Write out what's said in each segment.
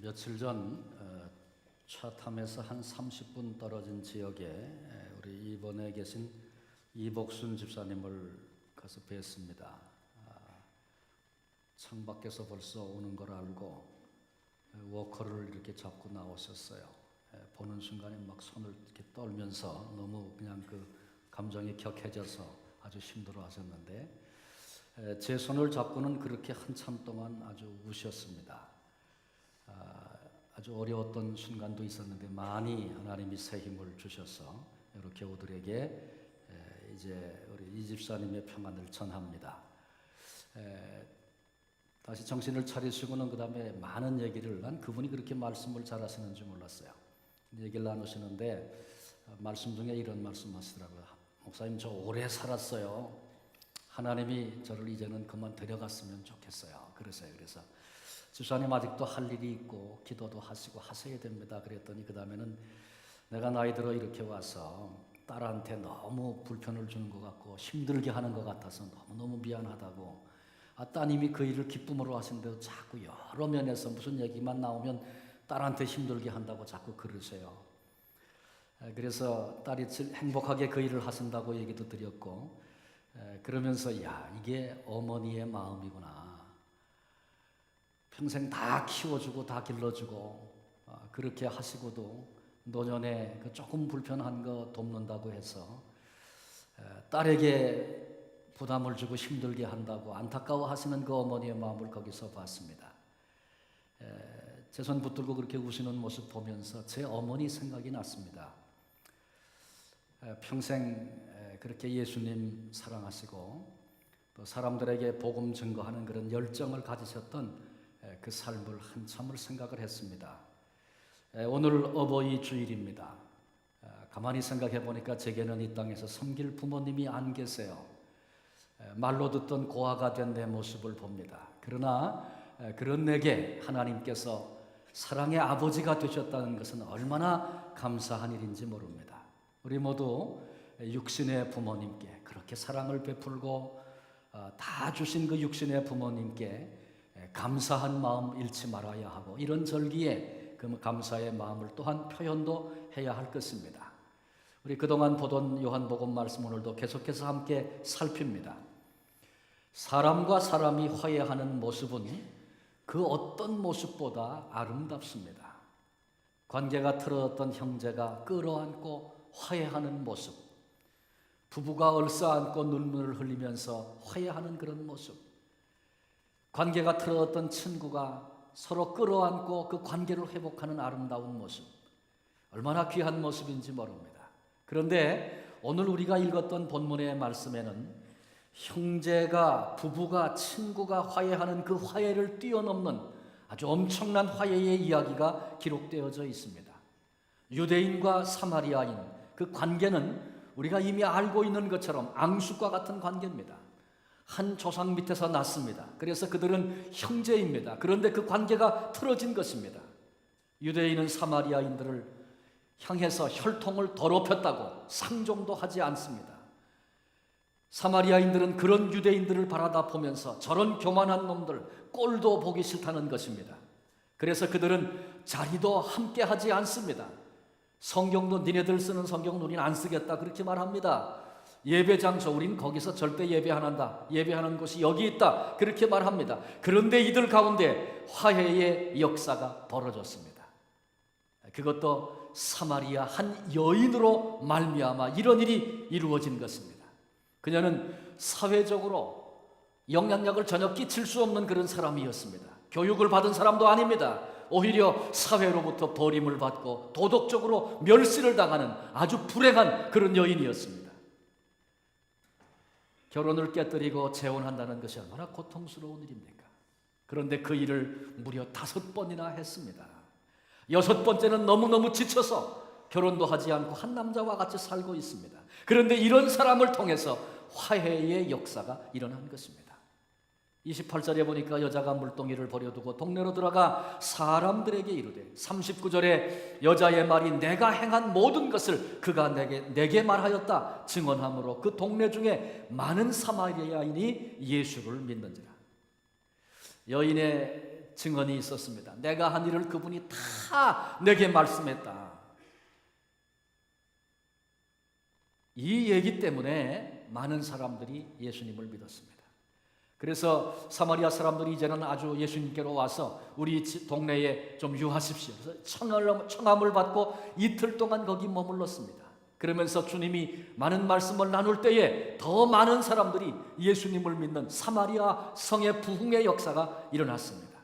며칠 전 차탐에서 한 30분 떨어진 지역에 우리 이번에 계신 이복순 집사님을 가서 뵀습니다. 창밖에서 벌써 오는 걸 알고 워커를 이렇게 잡고 나오셨어요. 보는 순간에 막 손을 이렇게 떨면서 너무 그냥 그 감정이 격해져서 아주 힘들어하셨는데 제 손을 잡고는 그렇게 한참 동안 아주 우셨습니다. 아주 어려웠던 순간도 있었는데 많이 하나님이 새 힘을 주셔서 여러 교우들에게 이제 우리 이 집사님의 평안을 전합니다. 다시 정신을 차리시고는 그 다음에 많은 얘기를, 난 그분이 그렇게 말씀을 잘하시는 줄 몰랐어요. 얘기를 나누시는데 말씀 중에 이런 말씀 하시더라고요. 목사님, 저 오래 살았어요. 하나님이 저를 이제는 그만 데려갔으면 좋겠어요. 그래서 집사님 아직도 할 일이 있고 기도도 하시고 하셔야 됩니다. 그랬더니 그 다음에는 내가 나이 들어 이렇게 와서 딸한테 너무 불편을 주는 것 같고 힘들게 하는 것 같아서 너무너무 미안하다고, 따님이 그 일을 기쁨으로 하신데도 자꾸 여러 면에서 무슨 얘기만 나오면 딸한테 힘들게 한다고 자꾸 그러세요. 그래서 딸이 행복하게 그 일을 하신다고 얘기도 드렸고, 그러면서 야, 이게 어머니의 마음이구나. 평생 다 키워주고 다 길러주고 그렇게 하시고도 노년에 그 조금 불편한 거 돕는다고 해서 딸에게 부담을 주고 힘들게 한다고 안타까워 하시는 그 어머니의 마음을 거기서 봤습니다. 제 손 붙들고 그렇게 우시는 모습 보면서 제 어머니 생각이 났습니다. 평생 그렇게 예수님 사랑하시고 또 사람들에게 복음 증거하는 그런 열정을 가지셨던 그 삶을 한참을 생각을 했습니다. 오늘 어버이 주일입니다. 가만히 생각해 보니까 제게는 이 땅에서 섬길 부모님이 안 계세요. 말로 듣던 고아가 된 내 모습을 봅니다. 그러나 그런 내게 하나님께서 사랑의 아버지가 되셨다는 것은 얼마나 감사한 일인지 모릅니다. 우리 모두 육신의 부모님께 그렇게 사랑을 베풀고 다 주신 그 육신의 부모님께 감사한 마음 잃지 말아야 하고, 이런 절기에 그 감사의 마음을 또한 표현도 해야 할 것입니다. 우리 그동안 보던 요한복음 말씀 오늘도 계속해서 함께 살핍니다. 사람과 사람이 화해하는 모습은 그 어떤 모습보다 아름답습니다. 관계가 틀어졌던 형제가 끌어안고 화해하는 모습, 부부가 얼싸안고 눈물을 흘리면서 화해하는 그런 모습, 관계가 틀어졌던 친구가 서로 끌어안고 그 관계를 회복하는 아름다운 모습, 얼마나 귀한 모습인지 모릅니다. 그런데 오늘 우리가 읽었던 본문의 말씀에는 형제가, 부부가, 친구가 화해하는 그 화해를 뛰어넘는 아주 엄청난 화해의 이야기가 기록되어져 있습니다. 유대인과 사마리아인 그 관계는 우리가 이미 알고 있는 것처럼 앙숙과 같은 관계입니다. 한 조상 밑에서 났습니다. 그래서 그들은 형제입니다. 그런데 그 관계가 틀어진 것입니다. 유대인은 사마리아인들을 향해서 혈통을 더럽혔다고 상종도 하지 않습니다. 사마리아인들은 그런 유대인들을 바라다 보면서 저런 교만한 놈들 꼴도 보기 싫다는 것입니다. 그래서 그들은 자리도 함께 하지 않습니다. 성경도 니네들 쓰는 성경은 우리는 안 쓰겠다 그렇게 말합니다. 예배 장소, 우린 거기서 절대 예배 안 한다. 예배하는 곳이 여기 있다. 그렇게 말합니다. 그런데 이들 가운데 화해의 역사가 벌어졌습니다. 그것도 사마리아 한 여인으로 말미암아 이런 일이 이루어진 것입니다. 그녀는 사회적으로 영향력을 전혀 끼칠 수 없는 그런 사람이었습니다. 교육을 받은 사람도 아닙니다. 오히려 사회로부터 버림을 받고 도덕적으로 멸시를 당하는 아주 불행한 그런 여인이었습니다. 결혼을 깨뜨리고 재혼한다는 것이 얼마나 고통스러운 일입니까? 그런데 그 일을 무려 5번이나 했습니다. 6번째는 너무너무 지쳐서 결혼도 하지 않고 한 남자와 같이 살고 있습니다. 그런데 이런 사람을 통해서 화해의 역사가 일어난 것입니다. 28절에 보니까 여자가 물동이를 버려두고 동네로 들어가 사람들에게 이르되, 39절에 여자의 말이 내가 행한 모든 것을 그가 내게 말하였다 증언함으로 그 동네 중에 많은 사마리아인이 예수를 믿는지라. 여인의 증언이 있었습니다. 내가 한 일을 그분이 다 내게 말씀했다. 이 얘기 때문에 많은 사람들이 예수님을 믿었습니다. 그래서 사마리아 사람들이 이제는 아주 예수님께로 와서 우리 동네에 좀 유하십시오. 그래서 청함을 받고 이틀 동안 거기 머물렀습니다. 그러면서 주님이 많은 말씀을 나눌 때에 더 많은 사람들이 예수님을 믿는 사마리아 성의 부흥의 역사가 일어났습니다.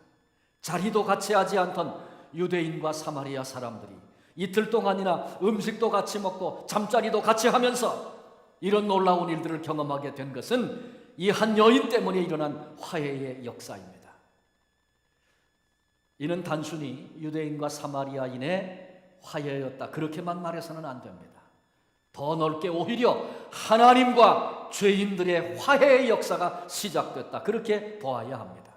자리도 같이 하지 않던 유대인과 사마리아 사람들이 이틀 동안이나 음식도 같이 먹고 잠자리도 같이 하면서 이런 놀라운 일들을 경험하게 된 것은 이 한 여인 때문에 일어난 화해의 역사입니다. 이는 단순히 유대인과 사마리아인의 화해였다, 그렇게만 말해서는 안 됩니다. 더 넓게 오히려 하나님과 죄인들의 화해의 역사가 시작됐다, 그렇게 보아야 합니다.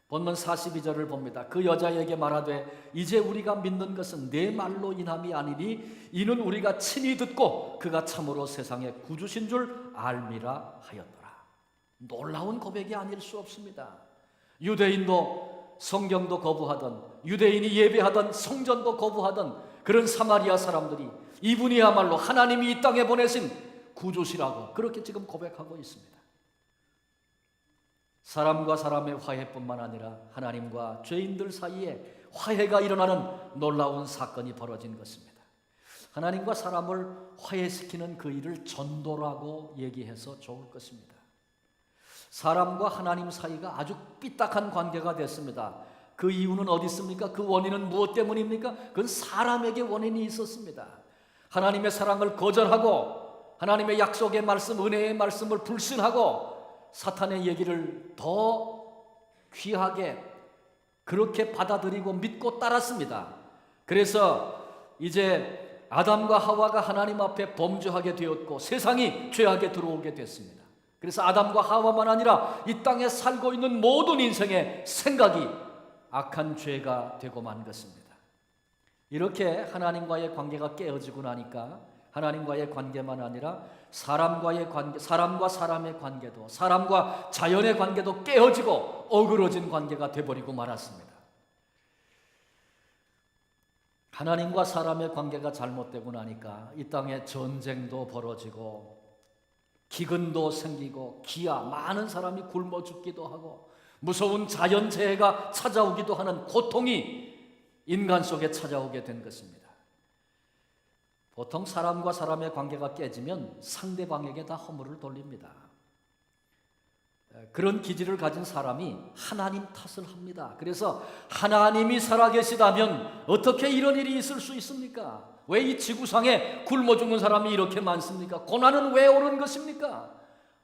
본문 42절을 봅니다. 그 여자에게 말하되 이제 우리가 믿는 것은 내 말로 인함이 아니니 이는 우리가 친히 듣고 그가 참으로 세상의 구주신 줄 알미라 하였더라. 놀라운 고백이 아닐 수 없습니다. 유대인도 성경도 거부하던, 유대인이 예배하던 성전도 거부하던 그런 사마리아 사람들이 이분이야말로 하나님이 이 땅에 보내신 구주시라고 그렇게 지금 고백하고 있습니다. 사람과 사람의 화해뿐만 아니라 하나님과 죄인들 사이에 화해가 일어나는 놀라운 사건이 벌어진 것입니다. 하나님과 사람을 화해시키는 그 일을 전도라고 얘기해서 좋을 것입니다. 사람과 하나님 사이가 아주 삐딱한 관계가 됐습니다. 그 이유는 어디 있습니까? 그 원인은 무엇 때문입니까? 그건 사람에게 원인이 있었습니다. 하나님의 사랑을 거절하고 하나님의 약속의 말씀, 은혜의 말씀을 불신하고 사탄의 얘기를 더 귀하게 그렇게 받아들이고 믿고 따랐습니다. 그래서 이제 아담과 하와가 하나님 앞에 범죄하게 되었고 세상이 죄악에 들어오게 됐습니다. 그래서 아담과 하와만 아니라 이 땅에 살고 있는 모든 인생의 생각이 악한 죄가 되고 만 것입니다. 이렇게 하나님과의 관계가 깨어지고 나니까 하나님과의 관계만 아니라 사람과의 관계, 사람과 사람의 관계도, 사람과 자연의 관계도 깨어지고 어그러진 관계가 되어버리고 말았습니다. 하나님과 사람의 관계가 잘못되고 나니까 이 땅에 전쟁도 벌어지고 기근도 생기고 기아, 많은 사람이 굶어 죽기도 하고 무서운 자연재해가 찾아오기도 하는 고통이 인간 속에 찾아오게 된 것입니다. 보통 사람과 사람의 관계가 깨지면 상대방에게 다 허물을 돌립니다. 그런 기질을 가진 사람이 하나님 탓을 합니다. 그래서 하나님이 살아계시다면 어떻게 이런 일이 있을 수 있습니까? 왜 이 지구상에 굶어 죽는 사람이 이렇게 많습니까? 고난은 왜 오는 것입니까?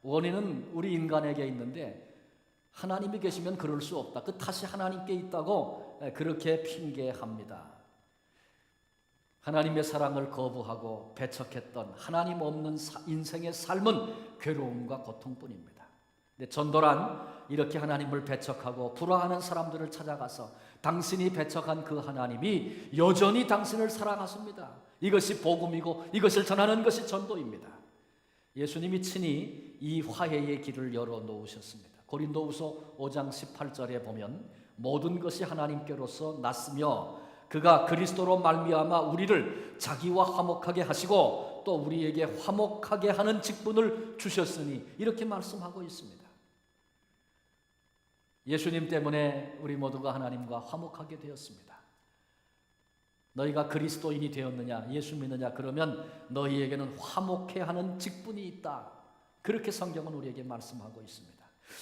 원인은 우리 인간에게 있는데 하나님이 계시면 그럴 수 없다. 그 탓이 하나님께 있다고 그렇게 핑계합니다. 하나님의 사랑을 거부하고 배척했던 하나님 없는 인생의 삶은 괴로움과 고통뿐입니다. 근데 전도란 이렇게 하나님을 배척하고 불화하는 사람들을 찾아가서 당신이 배척한 그 하나님이 여전히 당신을 사랑하십니다. 이것이 복음이고 이것을 전하는 것이 전도입니다. 예수님이 친히 이 화해의 길을 열어놓으셨습니다. 고린도후서 5장 18절에 보면 모든 것이 하나님께로서 났으며 그가 그리스도로 말미암아 우리를 자기와 화목하게 하시고 또 우리에게 화목하게 하는 직분을 주셨으니 이렇게 말씀하고 있습니다. 예수님 때문에 우리 모두가 하나님과 화목하게 되었습니다. 너희가 그리스도인이 되었느냐, 예수 믿느냐, 그러면 너희에게는 화목해 하는 직분이 있다. 그렇게 성경은 우리에게 말씀하고 있습니다.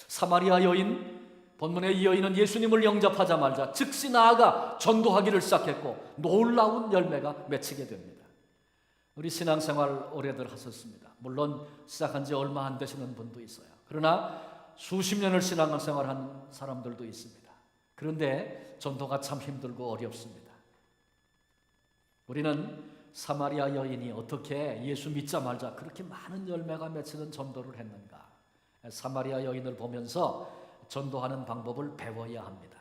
사마리아 여인, 본문의 이 여인은 예수님을 영접하자마자 즉시 나아가 전도하기를 시작했고 놀라운 열매가 맺히게 됩니다. 우리 신앙생활 오래들 하셨습니다. 물론 시작한 지 얼마 안 되시는 분도 있어요. 그러나 수십 년을 신앙생활한 사람들도 있습니다. 그런데 전도가 참 힘들고 어렵습니다. 우리는 사마리아 여인이 어떻게 예수 믿자마자 그렇게 많은 열매가 맺히는 전도를 했는가? 사마리아 여인을 보면서 전도하는 방법을 배워야 합니다.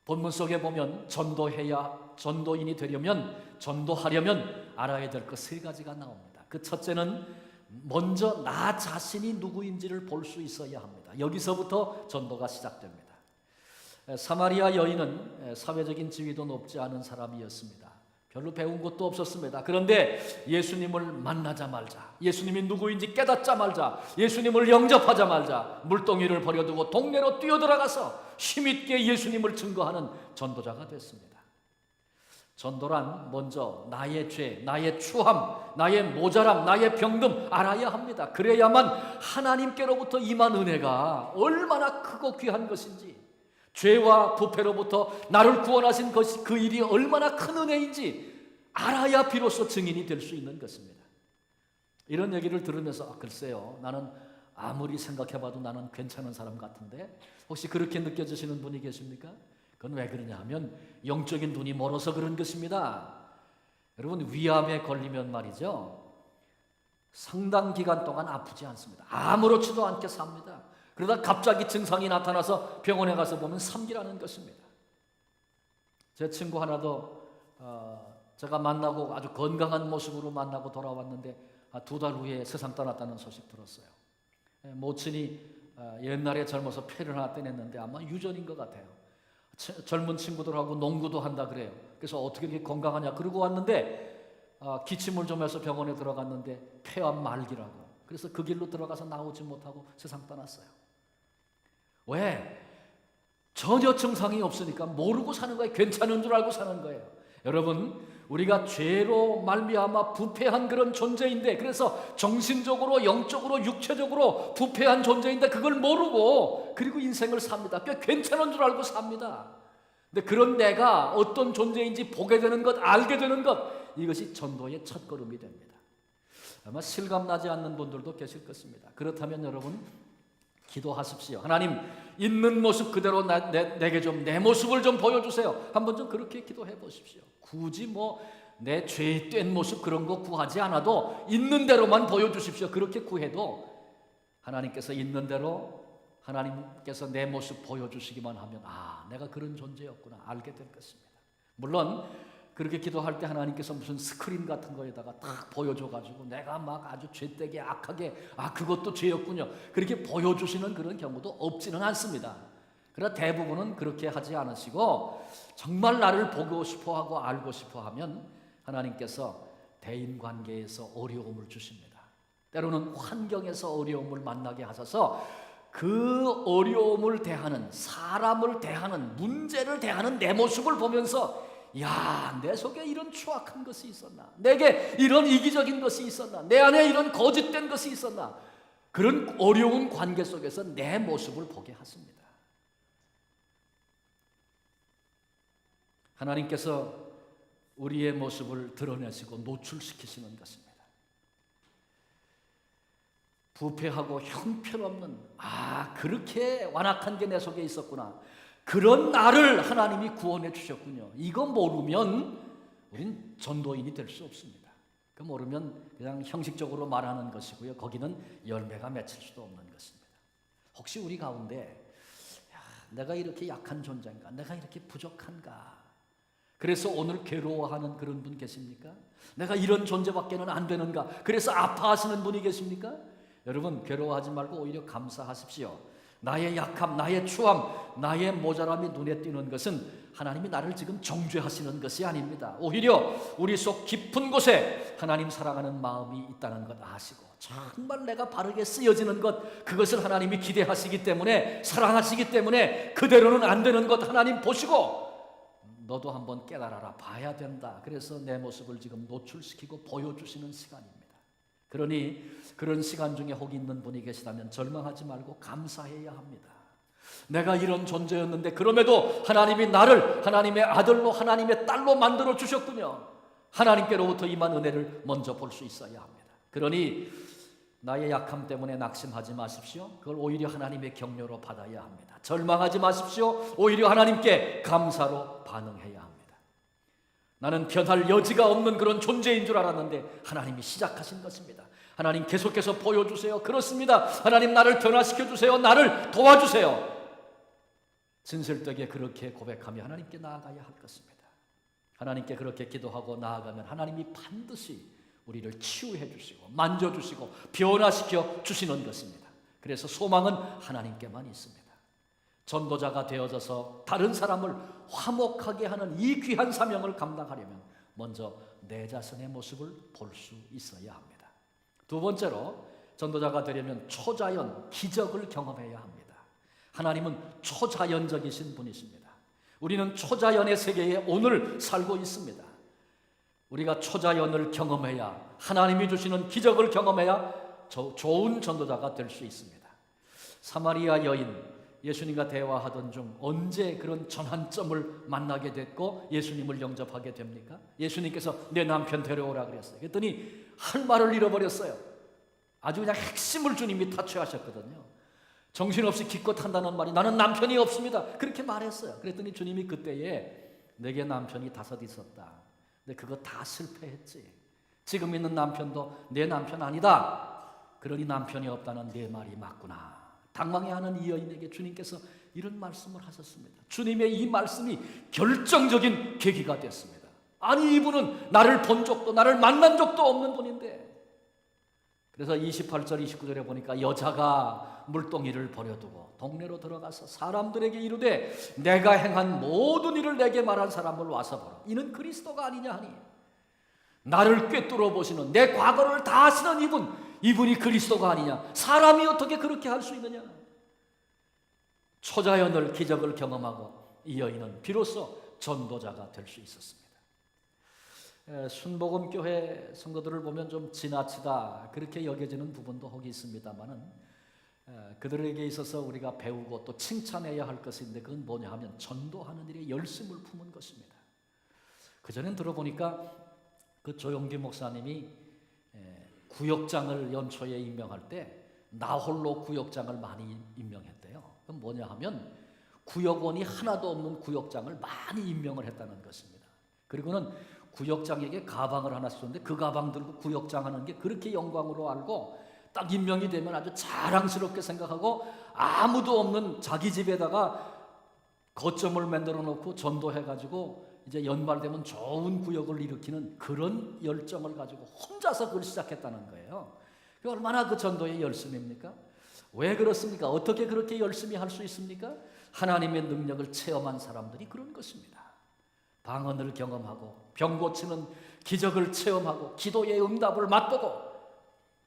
본문 속에 보면 전도인이 되려면, 전도하려면 알아야 될 것 세 가지가 나옵니다. 그 첫째는 먼저 나 자신이 누구인지를 볼 수 있어야 합니다. 여기서부터 전도가 시작됩니다. 사마리아 여인은 사회적인 지위도 높지 않은 사람이었습니다. 별로 배운 것도 없었습니다. 그런데 예수님을 만나자마자, 예수님이 누구인지 깨닫자마자, 예수님을 영접하자마자 물동이를 버려두고 동네로 뛰어들어가서 힘있게 예수님을 증거하는 전도자가 됐습니다. 전도란 먼저 나의 죄, 나의 추함, 나의 모자람, 나의 병듦 알아야 합니다. 그래야만 하나님께로부터 임한 은혜가 얼마나 크고 귀한 것인지, 죄와 부패로부터 나를 구원하신 것이 그 일이 얼마나 큰 은혜인지 알아야 비로소 증인이 될 수 있는 것입니다. 이런 얘기를 들으면서 글쎄요, 나는 아무리 생각해봐도 나는 괜찮은 사람 같은데, 혹시 그렇게 느껴지시는 분이 계십니까? 그건 왜 그러냐 하면 영적인 눈이 멀어서 그런 것입니다. 여러분, 위암에 걸리면 말이죠, 상당 기간 동안 아프지 않습니다. 아무렇지도 않게 삽니다. 그러다 갑자기 증상이 나타나서 병원에 가서 보면 삼기라는 것입니다. 제 친구 하나도 제가 만나고 아주 건강한 모습으로 만나고 돌아왔는데 2달 후에 세상 떠났다는 소식 들었어요. 모친이 옛날에 젊어서 폐를 하나 떼냈는데 아마 유전인 것 같아요. 젊은 친구들하고 농구도 한다 그래요. 그래서 어떻게 이렇게 건강하냐 그러고 왔는데 기침을 좀 해서 병원에 들어갔는데 폐암 말기라고. 그래서 그 길로 들어가서 나오지 못하고 세상 떠났어요. 왜? 전혀 증상이 없으니까 모르고 사는 거예요. 괜찮은 줄 알고 사는 거예요. 여러분, 우리가 죄로 말미암아 부패한 그런 존재인데, 그래서 정신적으로, 영적으로, 육체적으로 부패한 존재인데 그걸 모르고 그리고 인생을 삽니다. 꽤 괜찮은 줄 알고 삽니다. 근데 그런 내가 어떤 존재인지 보게 되는 것, 알게 되는 것, 이것이 전도의 첫걸음이 됩니다. 아마 실감나지 않는 분들도 계실 것입니다. 그렇다면 여러분, 기도하십시오. 하나님, 있는 모습 그대로 내게 좀 내 모습을 좀 보여주세요. 한번 좀 그렇게 기도해 보십시오. 굳이 내 죄된 모습 그런 거 구하지 않아도 있는 대로만 보여주십시오. 그렇게 구해도 하나님께서 있는 대로, 하나님께서 내 모습 보여주시기만 하면 내가 그런 존재였구나 알게 될 것입니다. 물론 그렇게 기도할 때 하나님께서 무슨 스크린 같은 거에다가 딱 보여줘가지고 내가 막 아주 죄되게 악하게 그것도 죄였군요 그렇게 보여주시는 그런 경우도 없지는 않습니다. 그러나 대부분은 그렇게 하지 않으시고 정말 나를 보고 싶어하고 알고 싶어하면 하나님께서 대인관계에서 어려움을 주십니다. 때로는 환경에서 어려움을 만나게 하셔서 그 어려움을 대하는, 사람을 대하는, 문제를 대하는 내 모습을 보면서 내 속에 이런 추악한 것이 있었나? 내게 이런 이기적인 것이 있었나? 내 안에 이런 거짓된 것이 있었나? 그런 어려운 관계 속에서 내 모습을 보게 하십니다. 하나님께서 우리의 모습을 드러내시고 노출시키시는 것입니다. 부패하고 형편없는 그렇게 완악한 게 내 속에 있었구나. 그런 나를 하나님이 구원해 주셨군요. 이거 모르면 우린 전도인이 될 수 없습니다. 그 모르면 그냥 형식적으로 말하는 것이고요. 거기는 열매가 맺힐 수도 없는 것입니다. 혹시 우리 가운데 내가 이렇게 약한 존재인가? 내가 이렇게 부족한가? 그래서 오늘 괴로워하는 그런 분 계십니까? 내가 이런 존재밖에는 안 되는가? 그래서 아파하시는 분이 계십니까? 여러분, 괴로워하지 말고 오히려 감사하십시오. 나의 약함, 나의 추함, 나의 모자람이 눈에 띄는 것은 하나님이 나를 지금 정죄하시는 것이 아닙니다. 오히려 우리 속 깊은 곳에 하나님 사랑하는 마음이 있다는 것 아시고 정말 내가 바르게 쓰여지는 것, 그것을 하나님이 기대하시기 때문에, 사랑하시기 때문에 그대로는 안 되는 것 하나님 보시고 너도 한번 깨달아라, 봐야 된다. 그래서 내 모습을 지금 노출시키고 보여주시는 시간입니다. 그러니 그런 시간 중에 혹 있는 분이 계시다면 절망하지 말고 감사해야 합니다. 내가 이런 존재였는데 그럼에도 하나님이 나를 하나님의 아들로, 하나님의 딸로 만들어 주셨군요. 하나님께로부터 임한 은혜를 먼저 볼 수 있어야 합니다. 그러니 나의 약함 때문에 낙심하지 마십시오. 그걸 오히려 하나님의 격려로 받아야 합니다. 절망하지 마십시오. 오히려 하나님께 감사로 반응해야 합니다. 나는 변할 여지가 없는 그런 존재인 줄 알았는데 하나님이 시작하신 것입니다. 하나님 계속해서 보여주세요. 그렇습니다. 하나님 나를 변화시켜 주세요. 나를 도와주세요. 진실되게 그렇게 고백하며 하나님께 나아가야 할 것입니다. 하나님께 그렇게 기도하고 나아가면 하나님이 반드시 우리를 치유해 주시고 만져주시고 변화시켜 주시는 것입니다. 그래서 소망은 하나님께만 있습니다. 전도자가 되어져서 다른 사람을 화목하게 하는 이 귀한 사명을 감당하려면 먼저 내 자신의 모습을 볼 수 있어야 합니다. 두 번째로 전도자가 되려면 초자연, 기적을 경험해야 합니다. 하나님은 초자연적이신 분이십니다. 우리는 초자연의 세계에 오늘 살고 있습니다. 우리가 초자연을 경험해야, 하나님이 주시는 기적을 경험해야 좋은 전도자가 될 수 있습니다. 사마리아 여인, 예수님과 대화하던 중 언제 그런 전환점을 만나게 됐고 예수님을 영접하게 됩니까? 예수님께서 내 남편 데려오라 그랬어요. 그랬더니 할 말을 잃어버렸어요. 아주 그냥 핵심을 주님이 타취하셨거든요. 정신없이 기껏 한다는 말이 나는 남편이 없습니다. 그렇게 말했어요. 그랬더니 주님이 그때에 내게 남편이 5 있었다. 근데 그거 다 실패했지. 지금 있는 남편도 내 남편 아니다. 그러니 남편이 없다는 내 말이 맞구나. 당황해하는 이 여인에게 주님께서 이런 말씀을 하셨습니다. 주님의 이 말씀이 결정적인 계기가 됐습니다. 아니 이분은 나를 본 적도 나를 만난 적도 없는 분인데, 그래서 28절 29절에 보니까 여자가 물동이를 버려두고 동네로 들어가서 사람들에게 이르되 내가 행한 모든 일을 내게 말한 사람을 와서 보라. 이는 그리스도가 아니냐 하니, 나를 꿰뚫어 보시는 내 과거를 다 아시는 이분이 그리스도가 아니냐. 사람이 어떻게 그렇게 할 수 있느냐. 초자연을, 기적을 경험하고 이 여인은 비로소 전도자가 될 수 있었습니다. 순복음교회 성도들을 보면 좀 지나치다 그렇게 여겨지는 부분도 혹 있습니다만은, 그들에게 있어서 우리가 배우고 또 칭찬해야 할 것인데 그건 뭐냐 하면 전도하는 일에 열심을 품은 것입니다. 그전엔 들어보니까 그 조용기 목사님이 구역장을 연초에 임명할 때 나 홀로 구역장을 많이 임명했대요. 그럼 뭐냐 하면 구역원이 하나도 없는 구역장을 많이 임명을 했다는 것입니다. 그리고는 구역장에게 가방을 하나씩 줬는데 그 가방 들고 구역장 하는 게 그렇게 영광으로 알고 딱 임명이 되면 아주 자랑스럽게 생각하고 아무도 없는 자기 집에다가 거점을 만들어 놓고 전도해가지고 이제 연말 되면 좋은 구역을 일으키는 그런 열정을 가지고 혼자서 그걸 시작했다는 거예요. 얼마나 그 전도의 열심입니까? 왜 그렇습니까? 어떻게 그렇게 열심히 할 수 있습니까? 하나님의 능력을 체험한 사람들이 그런 것입니다. 방언을 경험하고 병 고치는 기적을 체험하고 기도의 응답을 맛보고,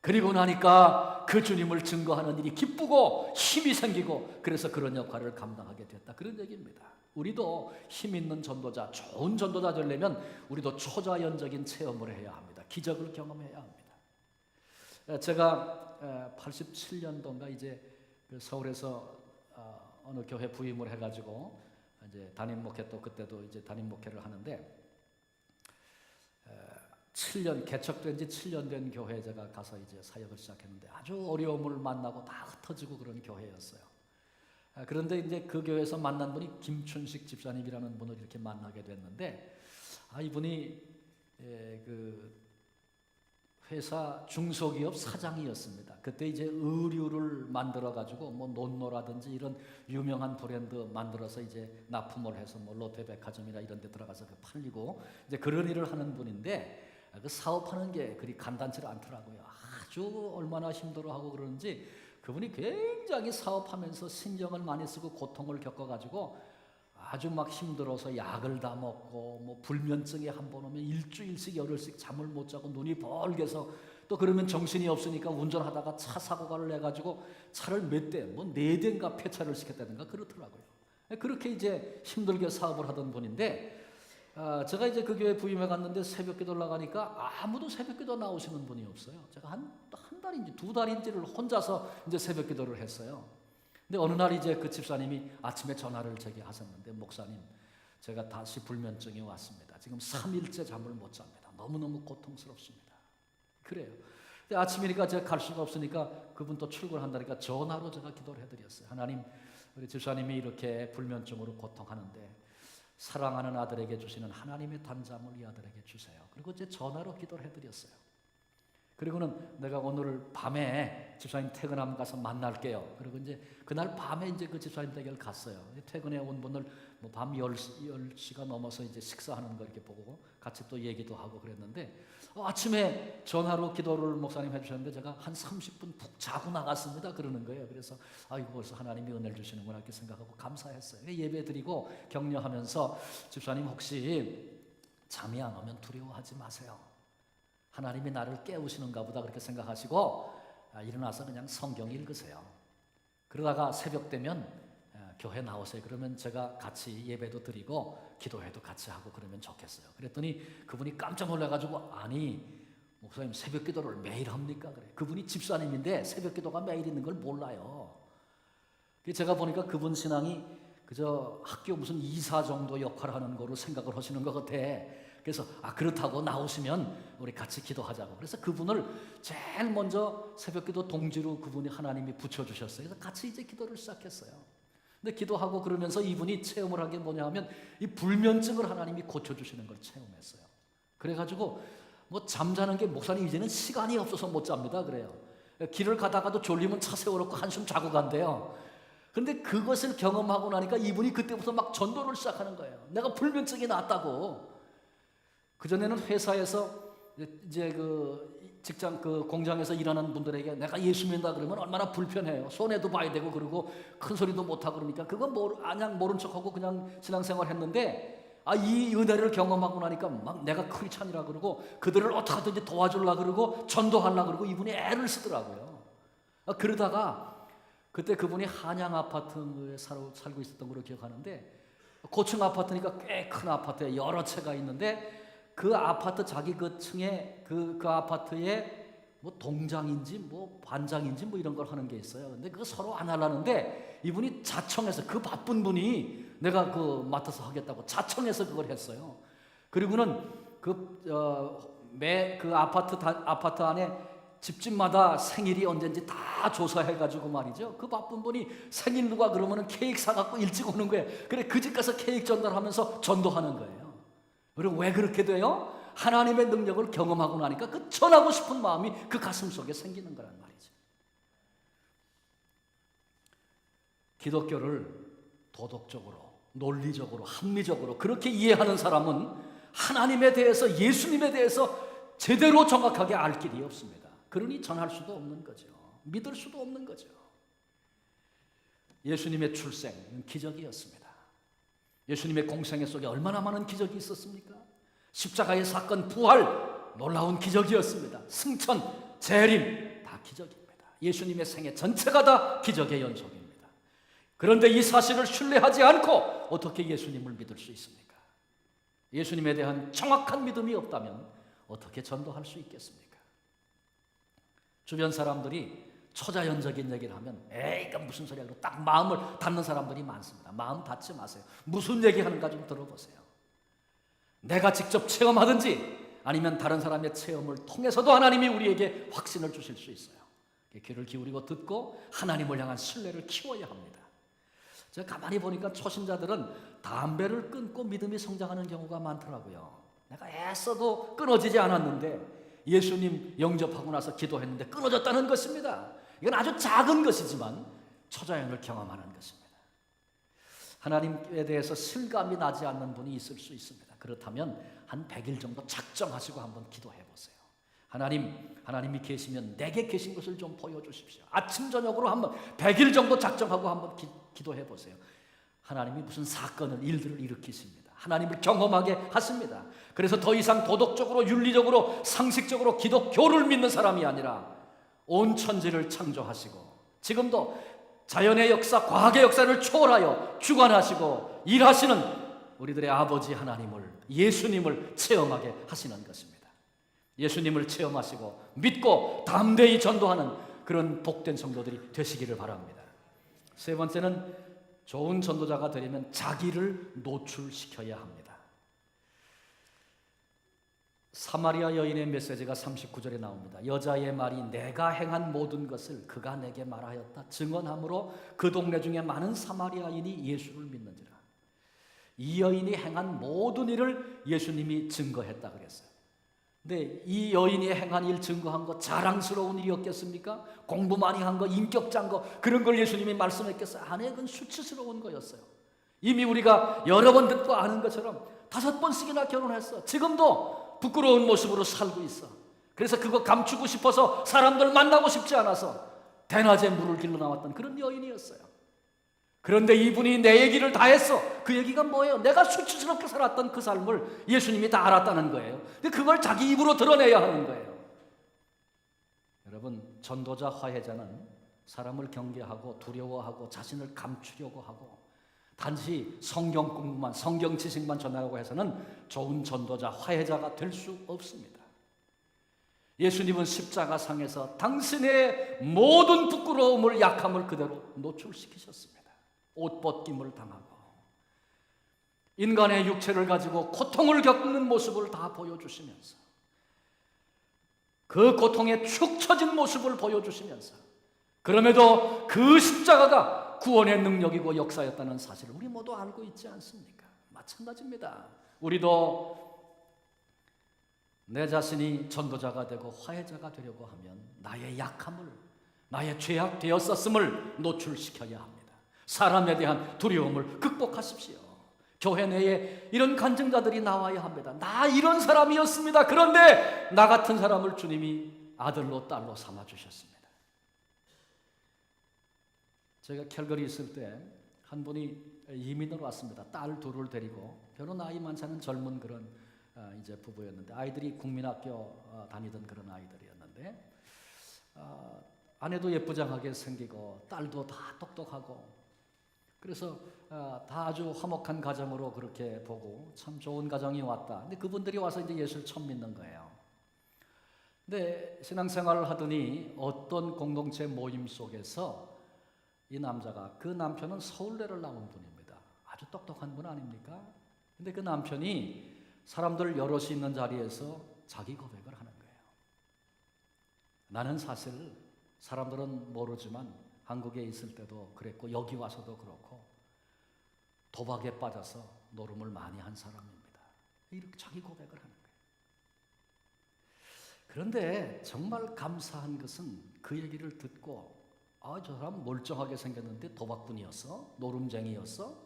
그리고 나니까 그 주님을 증거하는 일이 기쁘고 힘이 생기고, 그래서 그런 역할을 감당하게 됐다, 그런 얘기입니다. 우리도 힘 있는 전도자, 좋은 전도자 되려면 우리도 초자연적인 체험을 해야 합니다. 기적을 경험해야 합니다. 제가 87년도인가 이제 서울에서 어느 교회 부임을 해가지고 이제 담임 목회, 또 그때도 이제 담임 목회를 하는데 7년 개척된 지 7년 된 교회에 제가 가서 이제 사역을 시작했는데 아주 어려움을 만나고 다 흩어지고 그런 교회였어요. 그런데 이제 그 교회에서 만난 분이 김춘식 집사님이라는 분을 이렇게 만나게 됐는데, 이분이 그 회사 중소기업 사장이었습니다. 그때 이제 의류를 만들어 가지고 뭐 논노라든지 이런 유명한 브랜드 만들어서 이제 납품을 해서 뭐 롯데백화점이나 이런 데 들어가서 팔리고 이제 그런 일을 하는 분인데, 그 사업하는 게 그리 간단치 않더라고요. 아주 얼마나 힘들어하고 그러는지 그분이 굉장히 사업하면서 신경을 많이 쓰고 고통을 겪어가지고 아주 막 힘들어서 약을 다 먹고 뭐 불면증에 한 번 오면 일주일씩 열흘씩 잠을 못 자고 눈이 벌게서, 또 그러면 정신이 없으니까 운전하다가 차 사고를 내가지고 차를 몇 대, 뭐 4대인가 폐차를 시켰다든가 그렇더라고요. 그렇게 이제 힘들게 사업을 하던 분인데, 제가 이제 그 교회 부임해 갔는데 새벽 기도 나가니까 아무도 새벽 기도 나오시는 분이 없어요. 제가 한 달인지 2달인지를 혼자서 이제 새벽 기도를 했어요. 근데 어느 날 이제 그 집사님이 아침에 전화를 제게 하셨는데, 목사님, 제가 다시 불면증이 왔습니다. 지금 3일째 잠을 못 잡니다. 너무너무 고통스럽습니다. 그래요. 근데 아침이니까 제가 갈 수가 없으니까 그분 또 출근한다니까 전화로 제가 기도를 해드렸어요. 하나님, 우리 집사님이 이렇게 불면증으로 고통하는데 사랑하는 아들에게 주시는 하나님의 단잠을 이 아들에게 주세요. 그리고 이제 전화로 기도를 해드렸어요. 그리고는 내가 오늘 밤에 집사님 퇴근하면 가서 만날게요. 그리고 이제 그날 밤에 이제 그 집사님 댁을 갔어요. 퇴근해 온 분을 밤 10시가 넘어서 이제 식사하는 거 이렇게 보고 같이 또 얘기도 하고 그랬는데 아침에 전화로 기도를 목사님 해주셨는데 제가 한 30분 푹 자고 나갔습니다 그러는 거예요. 그래서 이거 벌써 하나님이 은혜를 주시는구나 이렇게 생각하고 감사했어요. 예배 드리고 격려하면서 집사님 혹시 잠이 안 오면 두려워하지 마세요. 하나님이 나를 깨우시는가 보다 그렇게 생각하시고 일어나서 그냥 성경 읽으세요. 그러다가 새벽 되면 교회 나오세요. 그러면 제가 같이 예배도 드리고 기도회도 같이 하고 그러면 좋겠어요. 그랬더니 그분이 깜짝 놀라가지고 아니 목사님 새벽 기도를 매일 합니까? 그래. 그분이 집사님인데 새벽 기도가 매일 있는 걸 몰라요. 제가 보니까 그분 신앙이 그저 학교 무슨 이사 정도 역할을 하는 거로 생각을 하시는 것 같아. 그래서 그렇다고 나오시면 우리 같이 기도하자고. 그래서 그분을 제일 먼저 새벽기도 동지로 그분이 하나님이 붙여주셨어요. 그래서 같이 이제 기도를 시작했어요. 근데 기도하고 그러면서 이분이 체험을 한 게 뭐냐 하면 이 불면증을 하나님이 고쳐주시는 걸 체험했어요. 그래가지고 뭐 잠자는 게 목사님 이제는 시간이 없어서 못 잡니다 그래요. 길을 가다가도 졸리면 차 세워놓고 한숨 자고 간대요. 근데 그것을 경험하고 나니까 이분이 그때부터 막 전도를 시작하는 거예요. 내가 불면증이 났다고. 그전에는 회사에서 이제 그 직장 그 공장에서 일하는 분들에게 내가 예수 믿는다 그러면 얼마나 불편해요. 손해도 봐야 되고 그러고 큰 소리도 못 하고 그러니까 그건 그냥 모른 척하고 그냥 신앙생활 했는데 이 은혜를 경험하고 나니까 막 내가 크리스찬이라 그러고 그들을 어떻게 하든지 도와주려 그러고 전도하려 그러고 이분이 애를 쓰더라고요. 그러다가 그때 그분이 한양 아파트에 살고 있었던 걸로 기억하는데 고층 아파트니까 꽤 큰 아파트에 여러 채가 있는데 그 아파트 자기 그 층에 그 아파트에 뭐 동장인지 뭐 반장인지 뭐 이런 걸 하는 게 있어요. 근데 그거 서로 안 하려는데 이분이 자청해서 그 바쁜 분이 내가 그 맡아서 하겠다고 자청해서 그걸 했어요. 그리고는 그 아파트 안에 집집마다 생일이 언제인지 다 조사해가지고 말이죠. 그 바쁜 분이 생일 누가 그러면은 케이크 사갖고 일찍 오는 거예요. 그래 그 집 가서 케이크 전달하면서 전도하는 거예요. 그리고 왜 그렇게 돼요? 하나님의 능력을 경험하고 나니까 그 전하고 싶은 마음이 그 가슴 속에 생기는 거란 말이죠. 기독교를 도덕적으로, 논리적으로, 합리적으로 그렇게 이해하는 사람은 하나님에 대해서, 예수님에 대해서 제대로 정확하게 알 길이 없습니다. 그러니 전할 수도 없는 거죠. 믿을 수도 없는 거죠. 예수님의 출생은 기적이었습니다. 예수님의 공생애 속에 얼마나 많은 기적이 있었습니까? 십자가의 사건, 부활, 놀라운 기적이었습니다. 승천, 재림, 다 기적입니다. 예수님의 생애 전체가 다 기적의 연속입니다. 그런데 이 사실을 신뢰하지 않고 어떻게 예수님을 믿을 수 있습니까? 예수님에 대한 정확한 믿음이 없다면 어떻게 전도할 수 있겠습니까? 주변 사람들이 초자연적인 얘기를 하면 이거 무슨 소리야 그러고 딱 마음을 닫는 사람들이 많습니다. 마음 닫지 마세요. 무슨 얘기하는가 좀 들어보세요. 내가 직접 체험하든지 아니면 다른 사람의 체험을 통해서도 하나님이 우리에게 확신을 주실 수 있어요. 귀를 기울이고 듣고 하나님을 향한 신뢰를 키워야 합니다. 제가 가만히 보니까 초신자들은 담배를 끊고 믿음이 성장하는 경우가 많더라고요. 내가 애써도 끊어지지 않았는데 예수님 영접하고 나서 기도했는데 끊어졌다는 것입니다. 이건 아주 작은 것이지만 초자연을 경험하는 것입니다. 하나님에 대해서 실감이 나지 않는 분이 있을 수 있습니다. 그렇다면 한 100일 정도 작정하시고 한번 기도해 보세요. 하나님이 계시면 내게 계신 것을 좀 보여주십시오. 아침 저녁으로 한번 100일 정도 작정하고 한번 기도해 보세요. 하나님이 무슨 사건을 일들을 일으키십니다. 하나님을 경험하게 하십니다. 그래서 더 이상 도덕적으로 윤리적으로 상식적으로 기독교를 믿는 사람이 아니라 온 천지를 창조하시고 지금도 자연의 역사, 과학의 역사를 초월하여 주관하시고 일하시는 우리들의 아버지 하나님을, 예수님을 체험하게 하시는 것입니다. 예수님을 체험하시고 믿고 담대히 전도하는 그런 복된 성도들이 되시기를 바랍니다. 세 번째는 좋은 전도자가 되려면 자기를 노출시켜야 합니다. 사마리아 여인의 메시지가 39절에 나옵니다. 여자의 말이 내가 행한 모든 것을 그가 내게 말하였다 증언함으로 그 동네 중에 많은 사마리아인이 예수를 믿는지라. 이 여인이 행한 모든 일을 예수님이 증거했다 그랬어요. 근데 이 여인이 행한 일 증거한 거 자랑스러운 일이었겠습니까? 공부 많이 한 거, 인격자인 거 그런 걸 예수님이 말씀했겠어요? 아니에요. 그건 수치스러운 거였어요. 이미 우리가 여러 번 듣고 아는 것처럼 5번씩이나 결혼했어. 지금도 부끄러운 모습으로 살고 있어. 그래서 그거 감추고 싶어서 사람들 만나고 싶지 않아서 대낮에 물을 길러 나왔던 그런 여인이었어요. 그런데 이분이 내 얘기를 다 했어. 그 얘기가 뭐예요? 내가 수치스럽게 살았던 그 삶을 예수님이 다 알았다는 거예요. 근데 그걸 자기 입으로 드러내야 하는 거예요. 여러분, 전도자, 화해자는 사람을 경계하고 두려워하고 자신을 감추려고 하고 단지 성경 공부만, 성경 지식만 전하고 해서는 좋은 전도자, 화해자가 될 수 없습니다. 예수님은 십자가상에서 당신의 모든 부끄러움을, 약함을 그대로 노출시키셨습니다. 옷 벗김을 당하고 인간의 육체를 가지고 고통을 겪는 모습을 다 보여주시면서 그 고통에 축 처진 모습을 보여주시면서 그럼에도 그 십자가가 구원의 능력이고 역사였다는 사실을 우리 모두 알고 있지 않습니까? 마찬가지입니다. 우리도 내 자신이 전도자가 되고 화해자가 되려고 하면 나의 약함을, 나의 죄악되었었음을 노출시켜야 합니다. 사람에 대한 두려움을 극복하십시오. 교회 내에 이런 간증자들이 나와야 합니다. 나 이런 사람이었습니다. 그런데 나 같은 사람을 주님이 아들로 딸로 삼아주셨습니다. 제가 캘거리 있을 때 한 분이 이민으로 왔습니다. 딸 둘을 데리고 별로 나이 많지 않은 젊은 그런 이제 부부였는데 아이들이 국민학교 다니던 그런 아이들이었는데 아내도 예쁘장하게 생기고 딸도 다 똑똑하고 그래서 다 아주 화목한 가정으로 그렇게 보고 참 좋은 가정이 왔다. 근데 그분들이 와서 이제 예수를 처음 믿는 거예요. 근데 신앙생활을 하더니 어떤 공동체 모임 속에서 이 남자가, 그 남편은 서울대를 나온 분입니다. 아주 똑똑한 분 아닙니까? 근데 그 남편이 사람들 여럿이 있는 자리에서 자기 고백을 하는 거예요. 나는 사실 사람들은 모르지만 한국에 있을 때도 그랬고 여기 와서도 그렇고 도박에 빠져서 노름을 많이 한 사람입니다. 이렇게 자기 고백을 하는 거예요. 그런데 정말 감사한 것은 그 얘기를 듣고 저 사람 멀쩡하게 생겼는데 도박꾼이었어? 노름쟁이였어?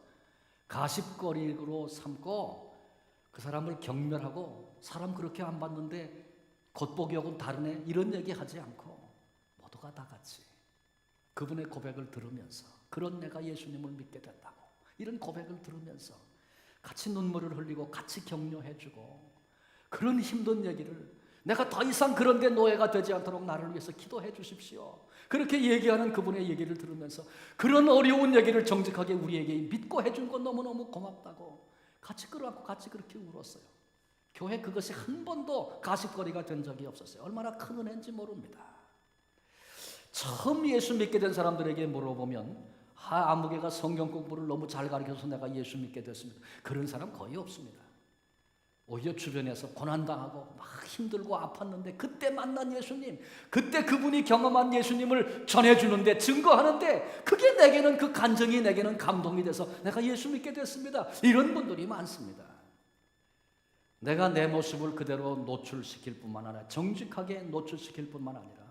가십거리로 삼고 그 사람을 경멸하고 사람 그렇게 안 봤는데 겉보기하고는 다르네 이런 얘기 하지 않고 모두가 다 같이 그분의 고백을 들으면서 그런 내가 예수님을 믿게 됐다고 이런 고백을 들으면서 같이 눈물을 흘리고 같이 격려해주고 그런 힘든 얘기를 내가 더 이상 그런 데 노예가 되지 않도록 나를 위해서 기도해 주십시오. 그렇게 얘기하는 그분의 얘기를 들으면서 그런 어려운 얘기를 정직하게 우리에게 믿고 해준 건 너무너무 고맙다고 같이 끌어안고 같이 그렇게 울었어요. 교회 그것이 한 번도 가십거리가 된 적이 없었어요. 얼마나 큰 은혜인지 모릅니다. 처음 예수 믿게 된 사람들에게 물어보면 아무개가 성경 공부를 너무 잘 가르쳐서 내가 예수 믿게 됐습니다. 그런 사람 거의 없습니다. 오히려 주변에서 고난당하고 막 힘들고 아팠는데 그때 만난 예수님, 그때 그분이 경험한 예수님을 전해주는데 증거하는데 그게 내게는 그 간증이 내게는 감동이 돼서 내가 예수 믿게 됐습니다. 이런 분들이 많습니다. 내가 내 모습을 그대로 노출시킬 뿐만 아니라 정직하게 노출시킬 뿐만 아니라